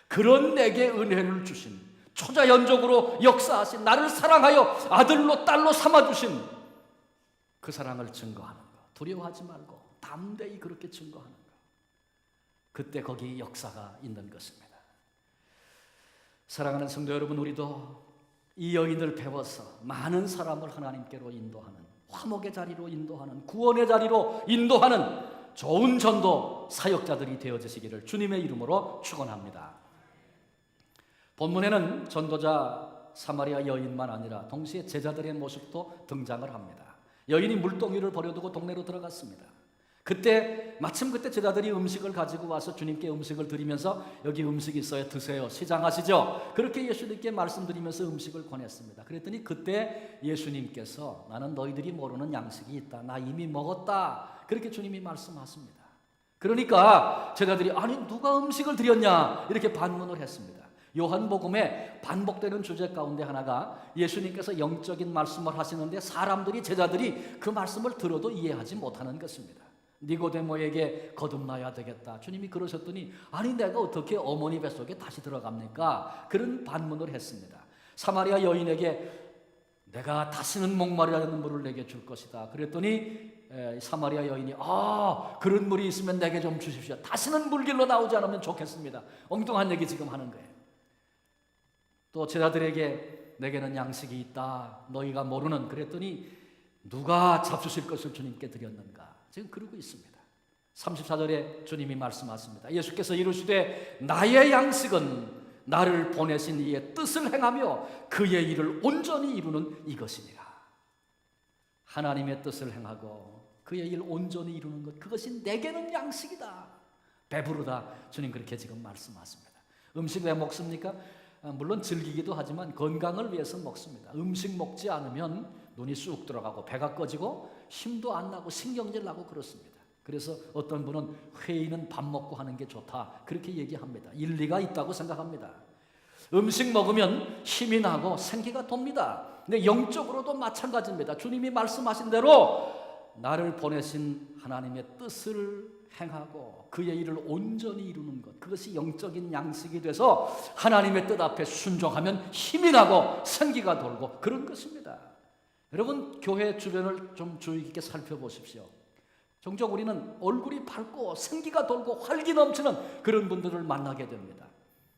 그런 내게 은혜를 주신 초자연적으로 역사하신 나를 사랑하여 아들로 딸로 삼아주신 그 사랑을 증거하는 것, 두려워하지 말고 담대히 그렇게 증거하는 것, 그때 거기 역사가 있는 것입니다. 사랑하는 성도 여러분, 우리도 이 여인을 배워서 많은 사람을 하나님께로 인도하는, 화목의 자리로 인도하는, 구원의 자리로 인도하는 좋은 전도 사역자들이 되어지시기를 주님의 이름으로 축원합니다. 본문에는 전도자 사마리아 여인만 아니라 동시에 제자들의 모습도 등장을 합니다. 여인이 물동이를 버려두고 동네로 들어갔습니다. 마침 그때 제자들이 음식을 가지고 와서 주님께 음식을 드리면서 여기 음식이 있어요, 드세요, 시장하시죠. 그렇게 예수님께 말씀드리면서 음식을 권했습니다. 그랬더니 그때 예수님께서 나는 너희들이 모르는 양식이 있다, 나 이미 먹었다, 그렇게 주님이 말씀하십니다. 그러니까 제자들이 아니 누가 음식을 드렸냐 이렇게 반문을 했습니다. 요한복음에 반복되는 주제 가운데 하나가 예수님께서 영적인 말씀을 하시는데 사람들이, 제자들이 그 말씀을 들어도 이해하지 못하는 것입니다. 니고데모에게 거듭나야 되겠다, 주님이 그러셨더니 아니 내가 어떻게 어머니 뱃속에 다시 들어갑니까? 그런 반문을 했습니다. 사마리아 여인에게 내가 다시는 목마르지 않는 물을 내게 줄 것이다. 그랬더니 사마리아 여인이 그런 물이 있으면 내게 좀 주십시오. 다시는 물길로 나오지 않으면 좋겠습니다. 엉뚱한 얘기 지금 하는 거예요. 또 제자들에게 내게는 양식이 있다. 너희가 모르는. 그랬더니 누가 잡수실 것을 주님께 드렸는가? 지금 그러고 있습니다. 34절에 주님이 말씀하십니다. 예수께서 이르시되 나의 양식은 나를 보내신 이의 뜻을 행하며 그의 일을 온전히 이루는 이것이니라. 하나님의 뜻을 행하고 그의 일 온전히 이루는 것, 그것이 내게는 양식이다. 배부르다. 주님 그렇게 지금 말씀하십니다. 음식 왜 먹습니까? 물론 즐기기도 하지만 건강을 위해서 먹습니다. 음식 먹지 않으면 눈이 쑥 들어가고 배가 꺼지고 힘도 안 나고 신경질 나고 그렇습니다. 그래서 어떤 분은 회의는 밥 먹고 하는 게 좋다 그렇게 얘기합니다. 일리가 있다고 생각합니다. 음식 먹으면 힘이 나고 생기가 돕니다. 근데 영적으로도 마찬가지입니다. 주님이 말씀하신 대로 나를 보내신 하나님의 뜻을 행하고 그의 일을 온전히 이루는 것, 그것이 영적인 양식이 돼서 하나님의 뜻 앞에 순종하면 힘이 나고 생기가 돌고 그런 것입니다. 여러분, 교회 주변을 좀 주의 깊게 살펴보십시오. 종종 우리는 얼굴이 밝고 생기가 돌고 활기 넘치는 그런 분들을 만나게 됩니다.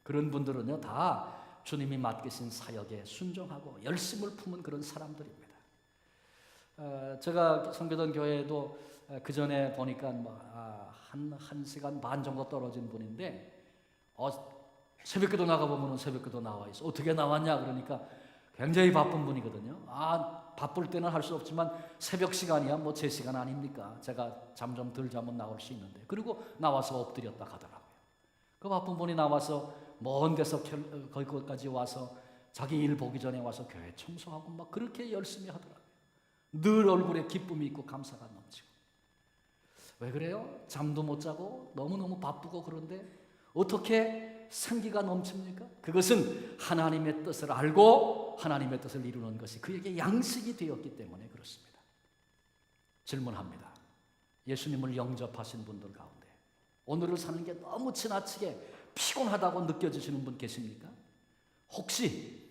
그런 분들은요, 다 주님이 맡기신 사역에 순종하고 열심을 품은 그런 사람들입니다. 제가 섬기던 교회에도 그 전에 보니까 한 시간 반 정도 떨어진 분인데 새벽기도 나가보면 새벽기도 나와 있어. 어떻게 나왔냐 그러니까 굉장히 바쁜 분이거든요. 바쁠 때는 할 수 없지만 새벽 시간이야 뭐 제 시간 아닙니까? 제가 잠 좀 덜 자면 나올 수 있는데, 그리고 나와서 엎드렸다 가더라고요. 그 바쁜 분이 나와서 먼 데서 거기까지 와서 자기 일 보기 전에 와서 교회 청소하고 막 그렇게 열심히 하더라고요. 늘 얼굴에 기쁨이 있고 감사가 넘치고. 왜 그래요? 잠도 못 자고 너무너무 바쁘고 그런데 어떻게 생기가 넘칩니까? 그것은 하나님의 뜻을 알고 하나님의 뜻을 이루는 것이 그에게 양식이 되었기 때문에 그렇습니다. 질문합니다. 예수님을 영접하신 분들 가운데 오늘을 사는 게 너무 지나치게 피곤하다고 느껴지시는 분 계십니까? 혹시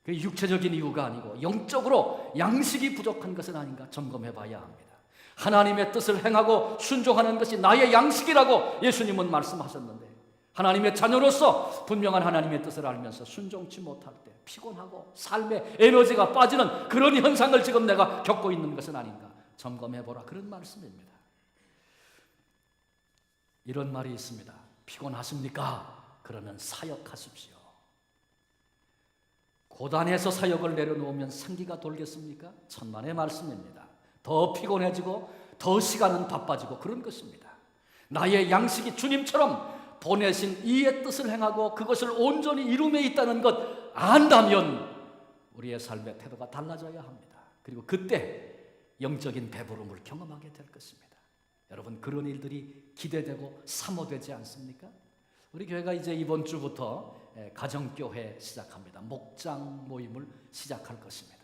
그 육체적인 이유가 아니고 영적으로 양식이 부족한 것은 아닌가 점검해 봐야 합니다. 하나님의 뜻을 행하고 순종하는 것이 나의 양식이라고 예수님은 말씀하셨는데, 하나님의 자녀로서 분명한 하나님의 뜻을 알면서 순종치 못할 때 피곤하고 삶에 에너지가 빠지는 그런 현상을 지금 내가 겪고 있는 것은 아닌가 점검해보라, 그런 말씀입니다. 이런 말이 있습니다. 피곤하십니까? 그러면 사역하십시오. 고단해서 사역을 내려놓으면 생기가 돌겠습니까? 천만의 말씀입니다. 더 피곤해지고 더 시간은 바빠지고 그런 것입니다. 나의 양식이 주님처럼 보내신 이의 뜻을 행하고 그것을 온전히 이룸에 있다는 것 안다면 우리의 삶의 태도가 달라져야 합니다. 그리고 그때 영적인 배부름을 경험하게 될 것입니다. 여러분, 그런 일들이 기대되고 사모되지 않습니까? 우리 교회가 이제 이번 주부터 가정교회 시작합니다. 목장 모임을 시작할 것입니다.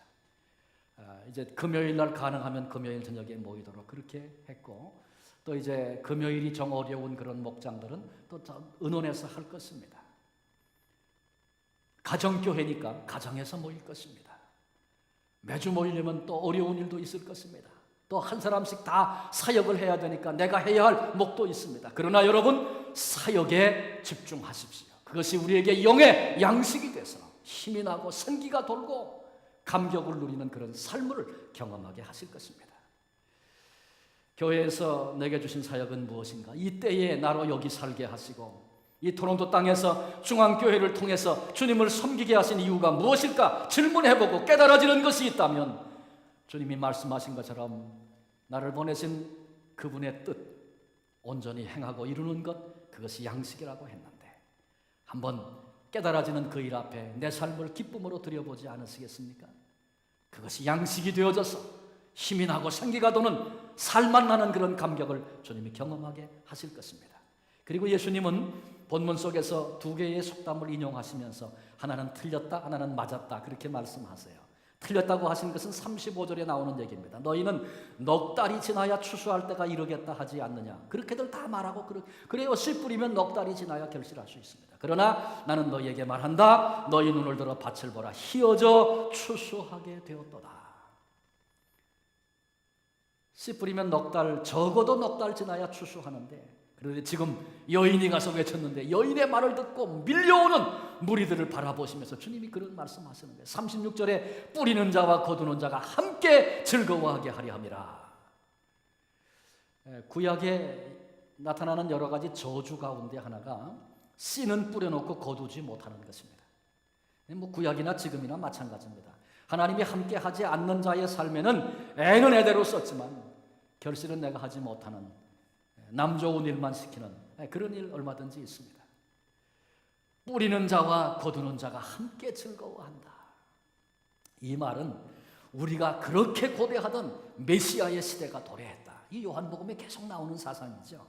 이제 금요일 날 가능하면 금요일 저녁에 모이도록 그렇게 했고, 또 이제 금요일이 정 어려운 그런 목장들은 또 의논해서 할 것입니다. 가정교회니까 가정에서 모일 것입니다. 매주 모이려면 또 어려운 일도 있을 것입니다. 또 한 사람씩 다 사역을 해야 되니까 내가 해야 할 목도 있습니다. 그러나 여러분, 사역에 집중하십시오. 그것이 우리에게 영의 양식이 돼서 힘이 나고 생기가 돌고 감격을 누리는 그런 삶을 경험하게 하실 것입니다. 교회에서 내게 주신 사역은 무엇인가? 이 때에 나로 여기 살게 하시고 이 토론토 땅에서 중앙교회를 통해서 주님을 섬기게 하신 이유가 무엇일까? 질문해보고 깨달아지는 것이 있다면 주님이 말씀하신 것처럼 나를 보내신 그분의 뜻 온전히 행하고 이루는 것, 그것이 양식이라고 했는데 한번 깨달아지는 그 일 앞에 내 삶을 기쁨으로 드려보지 않으시겠습니까? 그것이 양식이 되어져서 힘이 나고 생기가 도는 살맛 나는 그런 감격을 주님이 경험하게 하실 것입니다. 그리고 예수님은 본문 속에서 두 개의 속담을 인용하시면서 하나는 틀렸다, 하나는 맞았다 그렇게 말씀하세요. 틀렸다고 하신 것은 35절에 나오는 얘기입니다. 너희는 넉 달이 지나야 추수할 때가 이르겠다 하지 않느냐. 그렇게들 다 말하고 그래요. 씨 뿌리면 넉 달이 지나야 결실할 수 있습니다. 그러나 나는 너희에게 말한다. 너희 눈을 들어 밭을 보라. 희어져 추수하게 되었도다. 씨 뿌리면 넉 달, 적어도 넉 달 지나야 추수하는데, 그런데 지금 여인이 가서 외쳤는데 여인의 말을 듣고 밀려오는 무리들을 바라보시면서 주님이 그런 말씀하시는 거예요. 36절에 뿌리는 자와 거두는 자가 함께 즐거워하게 하려 함이라. 구약에 나타나는 여러 가지 저주 가운데 하나가 씨는 뿌려놓고 거두지 못하는 것입니다. 구약이나 지금이나 마찬가지입니다. 하나님이 함께 하지 않는 자의 삶에는 애는 애대로 썼지만 결실은 내가 하지 못하는, 남 좋은 일만 시키는 그런 일 얼마든지 있습니다. 뿌리는 자와 거두는 자가 함께 즐거워한다. 이 말은 우리가 그렇게 고대하던 메시아의 시대가 도래했다. 이 요한복음에 계속 나오는 사상이죠.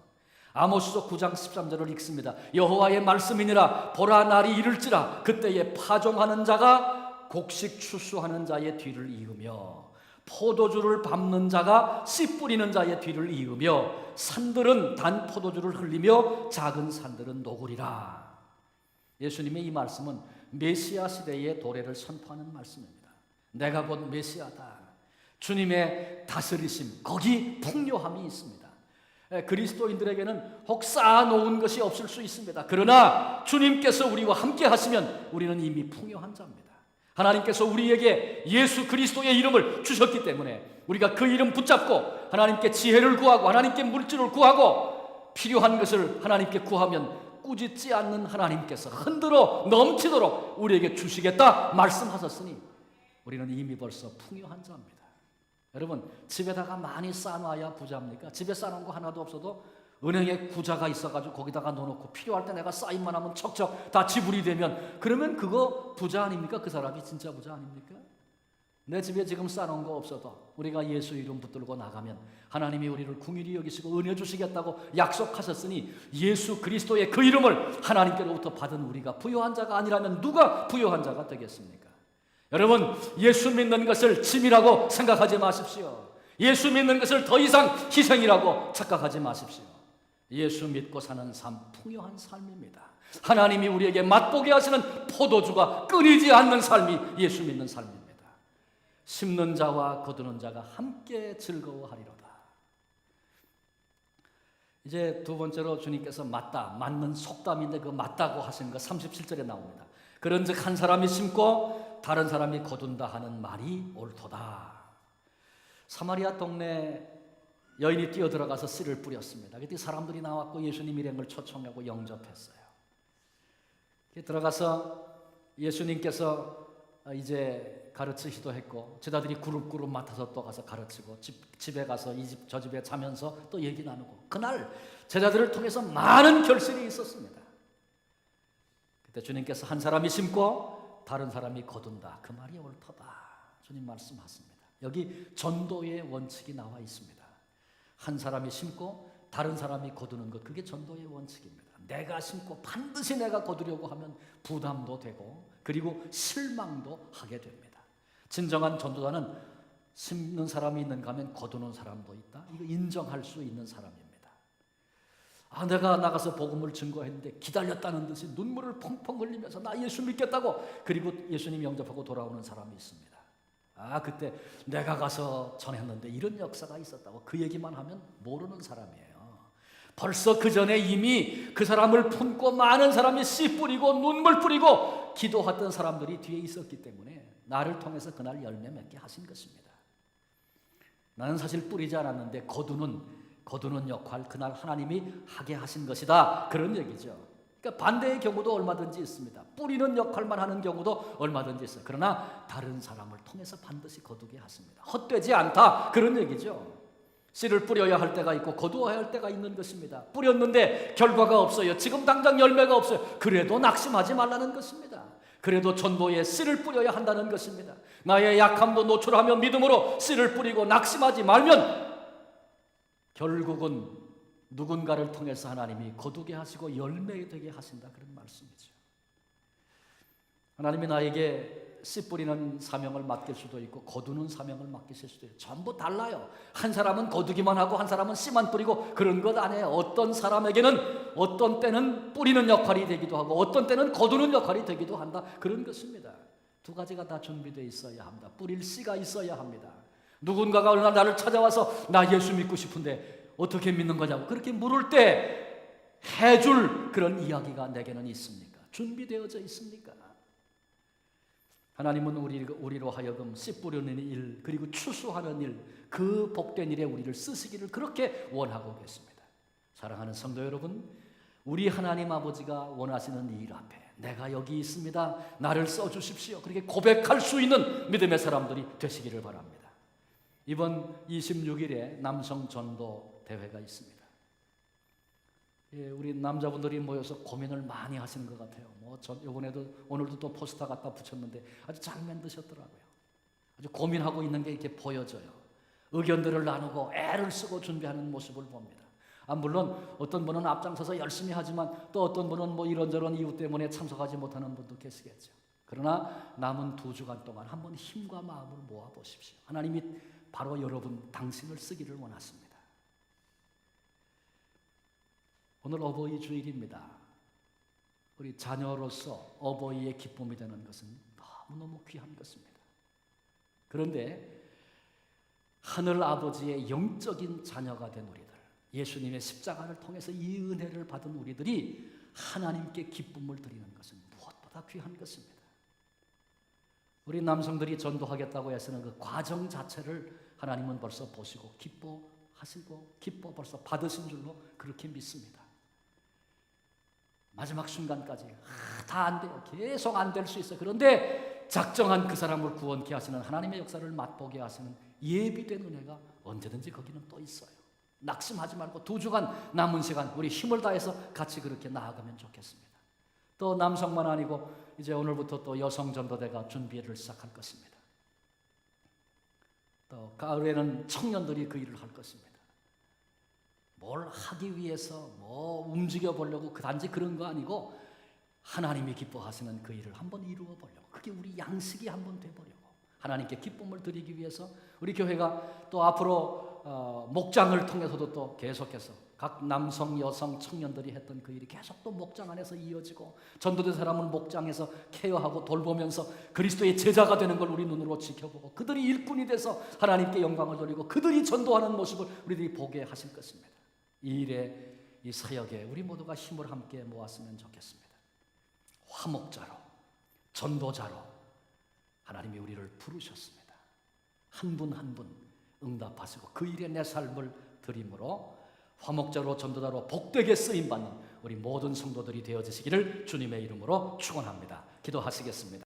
아모스서 9장 13절을 읽습니다. 여호와의 말씀이니라. 보라, 날이 이를지라. 그때에 파종하는 자가 곡식 추수하는 자의 뒤를 이으며 포도주를 밟는 자가 씨 뿌리는 자의 뒤를 이으며 산들은 단 포도주를 흘리며 작은 산들은 녹으리라. 예수님의 이 말씀은 메시아 시대의 도래를 선포하는 말씀입니다. 내가 곧 메시아다. 주님의 다스리심, 거기 풍요함이 있습니다. 그리스도인들에게는 혹 쌓아놓은 것이 없을 수 있습니다. 그러나 주님께서 우리와 함께 하시면 우리는 이미 풍요한 자입니다. 하나님께서 우리에게 예수 그리스도의 이름을 주셨기 때문에 우리가 그 이름 붙잡고 하나님께 지혜를 구하고 하나님께 물질을 구하고 필요한 것을 하나님께 구하면 꾸짖지 않는 하나님께서 흔들어 넘치도록 우리에게 주시겠다 말씀하셨으니 우리는 이미 벌써 풍요한 자입니다. 여러분, 집에다가 많이 쌓아놔야 부자입니까? 집에 쌓아놓은 거 하나도 없어도 은행에 구자가 있어가지고 거기다가 넣어놓고 필요할 때 내가 쌓인만 하면 척척 다 지불이 되면, 그러면 그거 부자 아닙니까? 그 사람이 진짜 부자 아닙니까? 내 집에 지금 쌓아놓은 거 없어도 우리가 예수 이름 붙들고 나가면 하나님이 우리를 긍휼히 여기시고 은혜 주시겠다고 약속하셨으니 예수 그리스도의 그 이름을 하나님께로부터 받은 우리가 부요한 자가 아니라면 누가 부요한 자가 되겠습니까? 여러분, 예수 믿는 것을 짐이라고 생각하지 마십시오. 예수 믿는 것을 더 이상 희생이라고 착각하지 마십시오. 예수 믿고 사는 삶, 풍요한 삶입니다. 하나님이 우리에게 맛보게 하시는 포도주가 끊이지 않는 삶이 예수 믿는 삶입니다. 심는 자와 거두는 자가 함께 즐거워하리로다. 이제 두 번째로 주님께서 맞다, 맞는 속담인데 그 맞다고 하신 거 37절에 나옵니다. 그런즉 한 사람이 심고 다른 사람이 거둔다 하는 말이 옳도다. 사마리아 동네 여인이 뛰어들어가서 씨를 뿌렸습니다. 그때 사람들이 나왔고 예수님 일행을 초청하고 영접했어요. 들어가서 예수님께서 이제 가르치기도 했고 제자들이 그룹 맡아서 또 가서 가르치고 집에 가서 이 집 저 집에 자면서 또 얘기 나누고, 그날 제자들을 통해서 많은 결실이 있었습니다. 그때 주님께서 한 사람이 심고 다른 사람이 거둔다, 그 말이 옳도다 주님 말씀하십니다. 여기 전도의 원칙이 나와 있습니다. 한 사람이 심고 다른 사람이 거두는 것, 그게 전도의 원칙입니다. 내가 심고 반드시 내가 거두려고 하면 부담도 되고 그리고 실망도 하게 됩니다. 진정한 전도자는 심는 사람이 있는가 하면 거두는 사람도 있다, 이거 인정할 수 있는 사람입니다. 내가 나가서 복음을 증거했는데 기다렸다는 듯이 눈물을 펑펑 흘리면서 나 예수 믿겠다고 그리고 예수님 영접하고 돌아오는 사람이 있습니다. 그때 내가 가서 전했는데 이런 역사가 있었다고 그 얘기만 하면 모르는 사람이에요. 벌써 그 전에 이미 그 사람을 품고 많은 사람이 씨 뿌리고 눈물 뿌리고 기도했던 사람들이 뒤에 있었기 때문에 나를 통해서 그날 열매 맺게 하신 것입니다. 나는 사실 뿌리지 않았는데 거두는 역할 그날 하나님이 하게 하신 것이다, 그런 얘기죠. 그러니까 반대의 경우도 얼마든지 있습니다. 뿌리는 역할만 하는 경우도 얼마든지 있어요. 그러나 다른 사람을 통해서 반드시 거두게 하십니다. 헛되지 않다, 그런 얘기죠. 씨를 뿌려야 할 때가 있고 거두어야 할 때가 있는 것입니다. 뿌렸는데 결과가 없어요. 지금 당장 열매가 없어요. 그래도 낙심하지 말라는 것입니다. 그래도 전도에 씨를 뿌려야 한다는 것입니다. 나의 약함도 노출하며 믿음으로 씨를 뿌리고 낙심하지 말면 결국은 누군가를 통해서 하나님이 거두게 하시고 열매 되게 하신다, 그런 말씀이죠. 하나님이 나에게 씨 뿌리는 사명을 맡길 수도 있고 거두는 사명을 맡기실 수도 있고 전부 달라요. 한 사람은 거두기만 하고 한 사람은 씨만 뿌리고 그런 것 아니에요. 어떤 사람에게는 어떤 때는 뿌리는 역할이 되기도 하고 어떤 때는 거두는 역할이 되기도 한다. 그런 것입니다. 두 가지가 다 준비되어 있어야 합니다. 뿌릴 씨가 있어야 합니다. 누군가가 어느 날 나를 찾아와서 나 예수 믿고 싶은데 어떻게 믿는 거냐고 그렇게 물을 때 해줄 그런 이야기가 내게는 있습니까? 준비되어져 있습니까? 하나님은 우리로 하여금 씨 뿌리는 일 그리고 추수하는 일, 그 복된 일에 우리를 쓰시기를 그렇게 원하고 계십니다. 사랑하는 성도 여러분, 우리 하나님 아버지가 원하시는 일 앞에 내가 여기 있습니다, 나를 써주십시오, 그렇게 고백할 수 있는 믿음의 사람들이 되시기를 바랍니다. 이번 26일에 남성 전도 대회가 있습니다. 우리 남자분들이 모여서 고민을 많이 하시는 것 같아요. 이번에도 오늘도 또 포스터 갖다 붙였는데 아주 잘 만드셨더라고요. 아주 고민하고 있는 게 이렇게 보여져요. 의견들을 나누고 애를 쓰고 준비하는 모습을 봅니다. 물론 어떤 분은 앞장서서 열심히 하지만 또 어떤 분은 이런저런 이유 때문에 참석하지 못하는 분도 계시겠죠. 그러나 남은 2주간 동안 한번 힘과 마음을 모아 보십시오. 하나님이 바로 여러분 당신을 쓰기를 원하십니다. 오늘 어버이 주일입니다. 우리 자녀로서 어버이의 기쁨이 되는 것은 너무너무 귀한 것입니다. 그런데 하늘 아버지의 영적인 자녀가 된 우리들, 예수님의 십자가를 통해서 이 은혜를 받은 우리들이 하나님께 기쁨을 드리는 것은 무엇보다 귀한 것입니다. 우리 남성들이 전도하겠다고 해서는 그 과정 자체를 하나님은 벌써 보시고 기뻐하시고 벌써 받으신 줄로 그렇게 믿습니다. 마지막 순간까지 다 안 돼요. 계속 안 될 수 있어요. 그런데 작정한 그 사람을 구원케 하시는 하나님의 역사를 맛보게 하시는 예비된 은혜가 언제든지 거기는 또 있어요. 낙심하지 말고 2주간 남은 시간 우리 힘을 다해서 같이 그렇게 나아가면 좋겠습니다. 또 남성만 아니고 이제 오늘부터 또 여성 전도대가 준비를 시작할 것입니다. 또 가을에는 청년들이 그 일을 할 것입니다. 뭘 하기 위해서 움직여 보려고 단지 그런 거 아니고 하나님이 기뻐하시는 그 일을 한번 이루어 보려고, 그게 우리 양식이 한번 되보려고, 하나님께 기쁨을 드리기 위해서 우리 교회가 또 앞으로 목장을 통해서도 또 계속해서 각 남성, 여성, 청년들이 했던 그 일이 계속 또 목장 안에서 이어지고 전도된 사람은 목장에서 케어하고 돌보면서 그리스도의 제자가 되는 걸 우리 눈으로 지켜보고 그들이 일꾼이 돼서 하나님께 영광을 돌리고 그들이 전도하는 모습을 우리들이 보게 하실 것입니다. 이 일에, 이 사역에 우리 모두가 힘을 함께 모았으면 좋겠습니다. 화목자로, 전도자로 하나님이 우리를 부르셨습니다. 한 분 한 분 응답하시고 그 일에 내 삶을 드림으로 화목자로, 전도자로 복되게 쓰임받는 우리 모든 성도들이 되어지시기를 주님의 이름으로 축원합니다. 기도하시겠습니다.